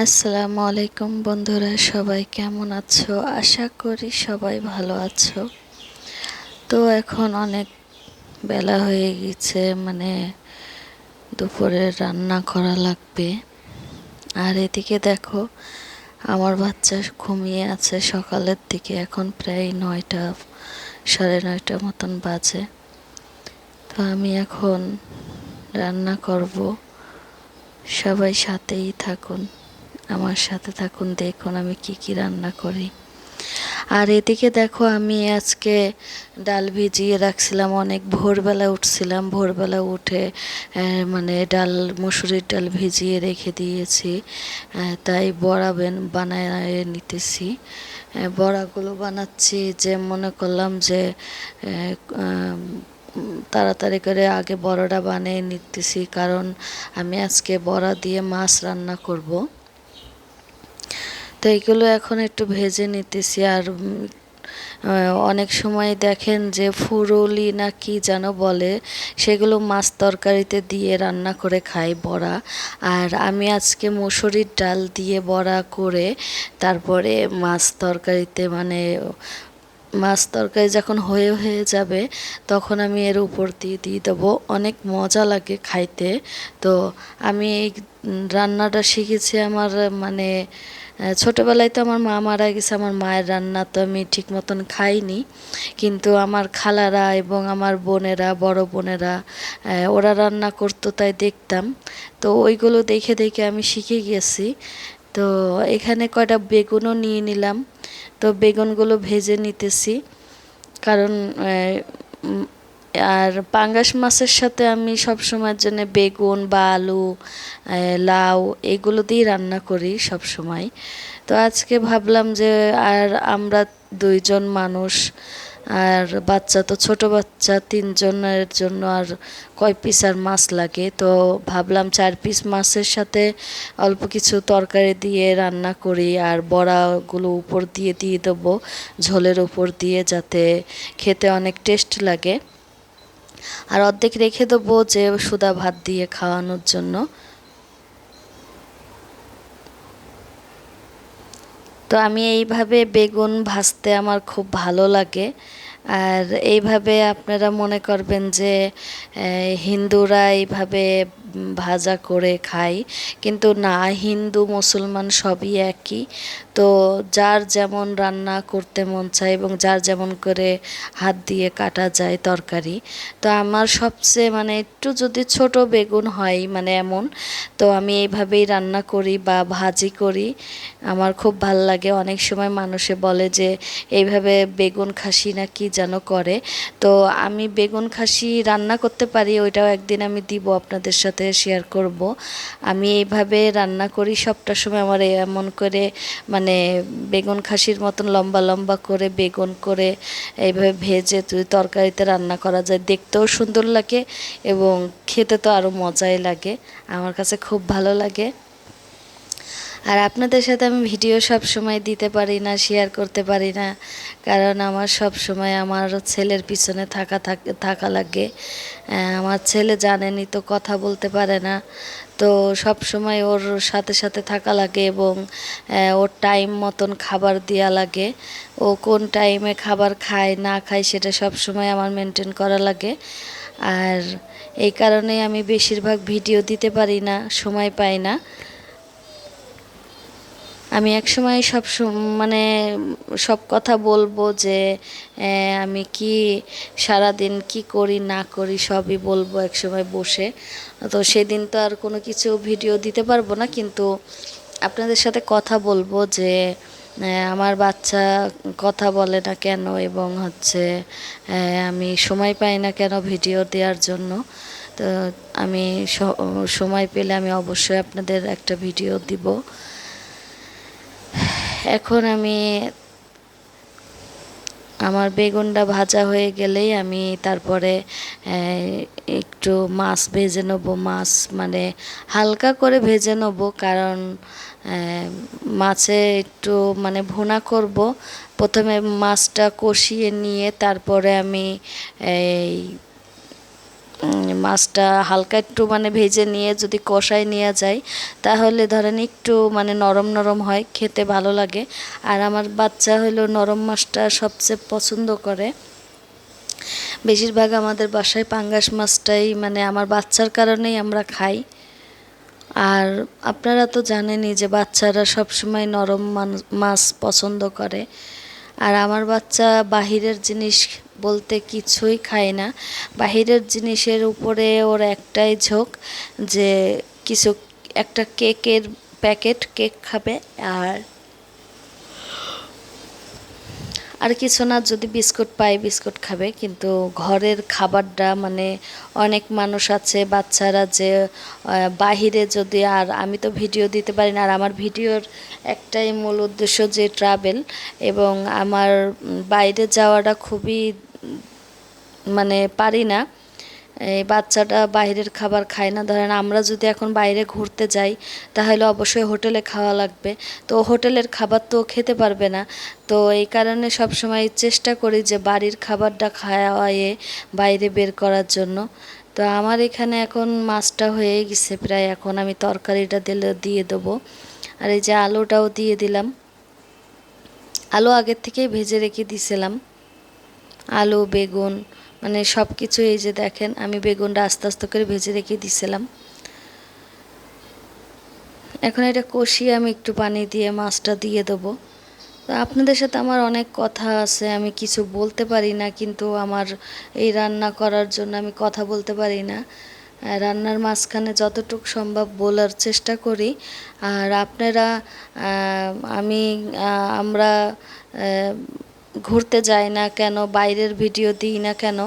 আসসালামু আলাইকুম বন্ধুরা, সবাই কেমন আছো? আশা করি সবাই ভালো আছো। তো এখন অনেক বেলা হয়ে গেছে, দুপুরে রান্না করা লাগবে। আর এদিকে দেখো, আমার বাচ্চা ঘুমিয়ে আছে সকালের দিকে। এখন প্রায় 9টা, সাড়ে 9টা মতন বাজে। তো আমি এখন রান্না করব। সবাই সাথেই থাকুন, আমার সাথে থাকুন, দেখুন আমি কি কি রান্না করি। আর এদিকে দেখো, আমি আজকে ডাল ভিজিয়ে রাখছিলাম। অনেক ভোরবেলা উঠছিলাম, ভোরবেলা উঠে ডাল, মসুরির ডাল ভিজিয়ে রেখে দিয়েছি। তাই বড়া বানায় নিতেছি। বড়াগুলো বানাচ্ছি, যে মনে করলাম যে তাড়াতাড়ি করে আগে বড়াটা বানিয়ে নিতেছি, কারণ আমি আজকে বড়া দিয়ে মাছ রান্না করব। তো এইগুলো এখন একটু ভেজে নিতেছি। আর অনেক সময় দেখেন যে ফুরুলি না কি যেন বলে, সেগুলো মাছ তরকারিতে দিয়ে রান্না করে খাই বড়া। আর আমি আজকে মসুরির ডাল দিয়ে বড়া করে তারপরে মাছ তরকারিতে, মাছ তরকারি যখন হয়ে যাবে, তখন আমি এর উপর দিয়ে দেবো। অনেক মজা লাগে খাইতে। তো আমি এই রান্নাটা শিখেছি আমার ছোটোবেলায়। তো আমার মা মারা গেছে, আমার মায়ের রান্না তো আমি ঠিক মতন খাইনি, কিন্তু আমার খালারা এবং আমার বোনেরা, বড় বোনেরা, ওরা রান্না করতো, তাই দেখতাম। তো ওইগুলো দেখে দেখে আমি শিখে গেছি। তো এখানে কয়টা বেগুনও নিয়ে নিলাম। তো বেগুনগুলো ভেজে নিতেছি, কারণ আর পাঙ্গাস মাছের সাথে আমি সব সময়ের জন্য বেগুন বা আলু, লাউ এগুলো দিয়েই রান্না করি সব সময়। তো আজকে ভাবলাম যে, আর আমরা 2জন মানুষ, আর বাচ্চা তো ছোট বাচ্চা 3জনের জন্য আর কয় পিস আর মাছ লাগে। তো ভাবলাম 4 পিস মাছের সাথে অল্প কিছু তরকারি দিয়ে রান্না করি, আর বড়াগুলো উপর দিয়ে দেবো, ঝোলের উপর দিয়ে, যাতে খেতে অনেক টেস্ট লাগে। আর অর্ধেক রেখে দেবো যে সুদা ভাত দিয়ে খাওয়ানোর জন্য। তো আমি এইভাবে বেগুন ভাজতে আমার খুব ভালো লাগে। আর এইভাবে আপনারা মনে করবেন যে হিন্দুরা এইভাবে ভাজা করে খায়, কিন্তু না, হিন্দু মুসলমান সবই একই। তো যার যেমন রান্না করতে মন চায় এবং যার যেমন করে হাত দিয়ে কাটা যায় তরকারি। তো আমার সবচেয়ে একটু যদি ছোট বেগুন হয়, এমন, তো আমি এইভাবেই রান্না করি বা ভাজি করি। আমার খুব ভাল লাগে। অনেক সময় মানুষে বলে যে এইভাবে বেগুন খাসি না কি যেন করে। তো আমি বেগুন খাসি রান্না করতে পারি, ওইটাও একদিন আমি দিব, আপনাদের সাথে শেয়ার করব। আমি এইভাবে রান্না করি সবটা সময়। আমার এমন করে বেগুন খাসির মতন লম্বা লম্বা করে বেগুন করে এইভাবে ভেজে তরকারিতে রান্না করা যায়, দেখতেও সুন্দর লাগে এবং খেতে তো আরও মজাই লাগে। আমার কাছে খুব ভালো লাগে। আর আপনাদের সাথে আমি ভিডিও সব সময় দিতে পারি না, শেয়ার করতে পারি না, কারণ আমার সব সময় আমার ছেলের পিছনে থাকা লাগে। আমার ছেলে জানেনই তো, কথা বলতে পারে না। তো সব সময় ওর সাথে সাথে থাকা লাগে এবং ওর টাইম মতন খাবার দেওয়া লাগে। ও কোন টাইমে খাবার খায় না খায় সেটা সব সময় আমার মেনটেন করা লাগে। আর এই কারণেই আমি বেশিরভাগ ভিডিও দিতে পারি না, সময় পাই না। আমি একসময় সব কথা বলবো যে আমি কি সারাদিন কি করি না করি সবই বলবো একসময় বসে। তো সেদিন তো আর কোনো কিছু ভিডিও দিতে পারবো না, কিন্তু আপনাদের সাথে কথা বলবো যে আমার বাচ্চা কথা বলে না কেন, এবং আমি সময় পাই না কেন ভিডিও দেওয়ার জন্য। তো আমি সময় পেলে আমি অবশ্যই আপনাদের একটা ভিডিও দিব। এখন আমার বেগুনটা ভাজা হয়ে গেলেই আমি তারপরে একটু মাছ ভেজে নেবো। মাছ হালকা করে ভেজে নেবো, কারণ মাছে একটু ভুনা করব। প্রথমে মাছটা কষিয়ে নিয়ে তারপরে আমি এই মাছটা হালকা একটু মানে ভেজে নিয়ে যদি কষায় নেওয়া যায় তাহলে ধরেন একটু মানে নরম নরম হয়, খেতে ভালো লাগে। আর আমার বাচ্চা হলো নরম মাছটা সবচেয়ে পছন্দ করে। বেশিরভাগ আমাদের বাসায় পাঙ্গাস মাছটাই মানে আমার বাচ্চার কারণেই আমরা খাই। আর আপনারা তো জানেনই যে বাচ্চারা সবসময় নরম মাছ পছন্দ করে। আর আমার বাচ্চা বাহিরের জিনিস বলতে কিছুই খায় না। বাহিরের জিনিসের উপরে ওর একটাই ঝোঁক যে কিছু একটা কেকের প্যাকেট কেক খাবে, আর আর কিছু না, যদি বিস্কুট পায় বিস্কুট খাবে। কিন্তু ঘরের খাবারটা মানে অনেক মানুষ আছে বাচ্চারা যে বাহিরে যদি, আর আমি তো ভিডিও দিতে পারি না, আর আমার ভিডিওর একটাই মূল উদ্দেশ্য যে ট্রাভেল, এবং আমার বাইরে যাওয়াটা খুবই মানে পারি না। এই বাচ্চাটা বাইরের খাবার খায় না। ধরেন আমরা যদি এখন বাইরে ঘুরতে যাই তাহলে অবশ্যই হোটেলে খাওয়া লাগবে, তো হোটেলের খাবার তো খেতে পারবে না। তো এই কারণে সবসময় চেষ্টা করি যে বাড়ির খাবারটা খাওয়ায়ে বাইরে বের করার জন্য। তো আমার এখানে এখন মাছটা হয়ে গেছে প্রায়, এখন আমি তরকারিটা দিয়ে দেবো। আর এই যে আলুটাও দিয়ে দিলাম, আলু আগের থেকেই ভেজে রেখে দিয়েছিলাম। আলু বেগুন মানে সব কিছু, এই যে দেখেন আমি বেগুনটা আস্তে আস্তে করে ভেজে রেখে দিয়েছিলাম। এখন এটা কষিয়ে আমি একটু পানি দিয়ে মাছটা দিয়ে দেবো। তো আপনাদের সাথে আমার অনেক কথা আছে, আমি কিছু বলতে পারি না, কিন্তু আমার এই রান্না করার জন্য আমি কথা বলতে পারি না। রান্নার মাঝখানে যতটুকু সম্ভব বলার চেষ্টা করি। আর আপনারা আমি আমরা ঘুরতে যাই না কেন, বাইরের ভিডিও দিই না কেন,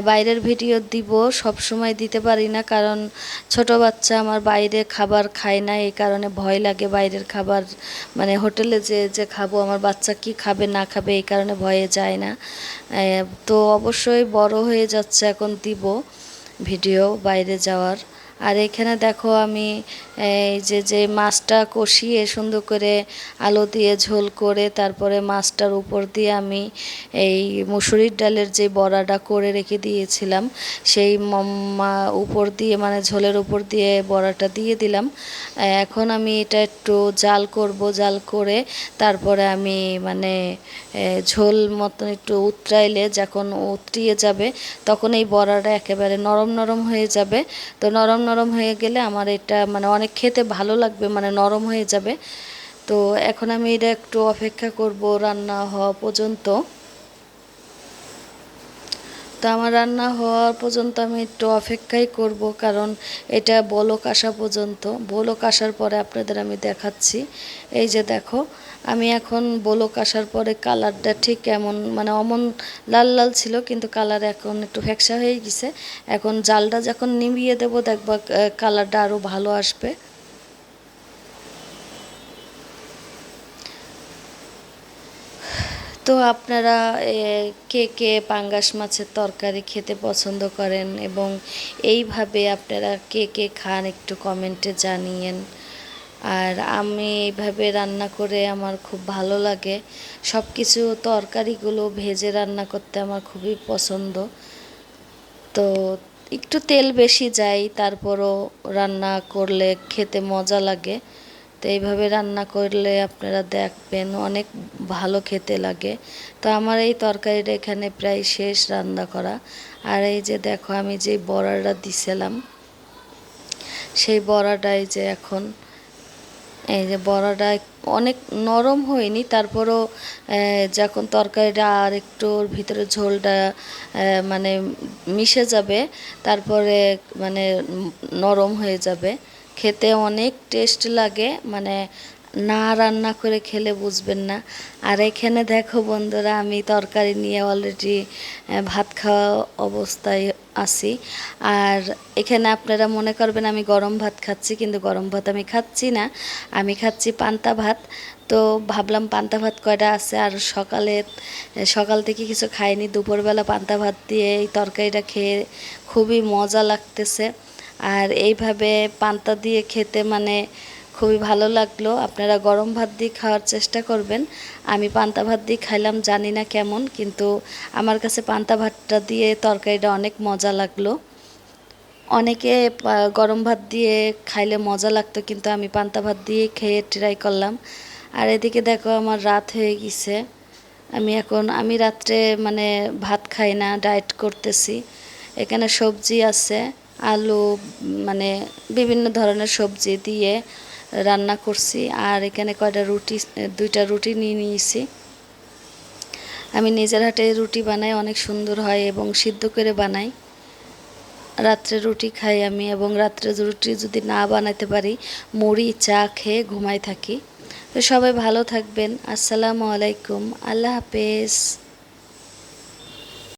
বাইরের ভিডিও দিব সব সময় দিতে পারি না, কারণ ছোট বাচ্চা আমার বাইরে খাবার খায় না, এই কারণে ভয় লাগে বাইরের খাবার মানে হোটেলে যে খাবো আমার বাচ্চা কি খাবে না খাবে, এই কারণে ভয়ে যায় না। তো অবশ্যই বড় হয়ে যাচ্ছে, এখন দিব ভিডিও বাইরে যাওয়ার। আর এখানে দেখো আমি এই যে মাছটা কষিয়ে সুন্দর করে আলু দিয়ে ঝোল করে তারপরে মাছটার উপর দিয়ে আমি এই মুসুরির ডালের যে বড়াটা করে রেখে দিয়েছিলাম সেই উপর দিয়ে মানে ঝোলের উপর দিয়ে বড়াটা দিয়ে দিলাম। এখন আমি এটা একটু জাল করব, জাল করে তারপরে আমি মানে ঝোল মতন একটু উতরাইলে, যখন উতরিয়ে যাবে তখন এই বড়াটা একেবারে নরম নরম হয়ে যাবে। তো নরম নরম হয়ে গেলে আমার এটা মানে অনেক খেতে ভালো লাগবে, মানে নরম হয়ে যাবে। তো এখন আমি এটা একটু অপেক্ষা করব রান্না হওয়া পর্যন্ত। তো আমার রান্না হওয়ার পর্যন্ত আমি একটু অপেক্ষাই করব, কারণ এটা বলক আসা পর্যন্ত, বলক আসার পরে আপনাদের আমি দেখাচ্ছি। এই যে দেখো আমি এখন বলক আসার পরে কালারটা ঠিক এমন মানে অমন লাল লাল ছিল, কিন্তু কালার এখন একটু ফ্যাকসা হয়ে গেছে। এখন জালটা যখন নিভিয়ে দেবো দেখবা কালারটা আরও ভালো আসবে। তো আপনারা কে কে পাঙ্গাস মাছের তরকারি খেতে পছন্দ করেন, এবং এইভাবে আপনারা কে কে খান একটু কমেন্টে জানিয়েন। আর আমি এইভাবে রান্না করে আমার খুব ভালো লাগে, সব কিছু তরকারিগুলো ভেজে রান্না করতে আমার খুবই পছন্দ। তো একটু তেল বেশি যায়, তারপরও রান্না করলে খেতে মজা লাগে। তো এইভাবে রান্না করলে আপনারা দেখবেন অনেক ভালো খেতে লাগে। তো আমার এই তরকারিটা এখানে প্রায় শেষ রান্না করা। আর এই যে দেখো আমি যে বড়াটা দিছিলাম সেই বড়াটাই যে এখন এই যে বড়াটা অনেক নরম হয়নি, তারপরও যখন তরকারিটা আর একটু ওর ভিতরে ঝোলটা মানে মিশে যাবে তারপরে মানে নরম হয়ে যাবে, খেতে অনেক টেস্ট লাগে, মানে না রান্না করে খেলে বুঝবেন না। আর এখানে দেখো বন্ধুরা আমি তরকারি নিয়ে অলরেডি ভাত খাওয়া অবস্থায় আছি। আর এখানে আপনারা মনে করবেন আমি গরম ভাত খাচ্ছি, কিন্তু গরম ভাত আমি খাচ্ছি না, আমি খাচ্ছি পান্তা ভাত। তো ভাবলাম পান্তা ভাত কয়টা আছে, আর সকাল থেকে কিছু খাইনি, দুপুরবেলা পান্তা ভাত দিয়ে এই তরকারিটা খেয়ে খুবই মজা লাগতেছে। আর এইভাবে পান্তা দিয়ে খেতে মানে খুবই ভালো লাগলো। আপনারা গরম ভাত দিয়ে খাওয়ার চেষ্টা করবেন। আমি পান্তা ভাত দিয়ে খাইলাম, জানি না কেমন, কিন্তু আমার কাছে পান্তা ভাতটা দিয়ে তরকারিটা অনেক মজা লাগলো। অনেকে গরম ভাত দিয়ে খাইলে মজা লাগতো, কিন্তু আমি পান্তা ভাত দিয়ে খেয়ে ট্রাই করলাম। আর এদিকে দেখো আমার রাত হয়ে গেছে। আমি রাত্রে মানে ভাত খাই না, ডায়েট করতেছি। এখানে সবজি আছে, আলু, মানে বিভিন্ন ধরনের সবজি দিয়ে রান্না করছি। আর এখানে দুইটা রুটি নিয়ে নিয়েছি। আমি নিজের হাতে রুটি বানাই, অনেক সুন্দর হয় এবং সিদ্ধ করে বানাই। রাত্রে রুটি খাই আমি, এবং রাত্রে রুটি যদি না বানাতে পারি মুড়ি চা খেয়ে ঘুমাই থাকি। তো সবাই ভালো থাকবেন। আসসালামু আলাইকুম, আল্লাহ হাফেজ।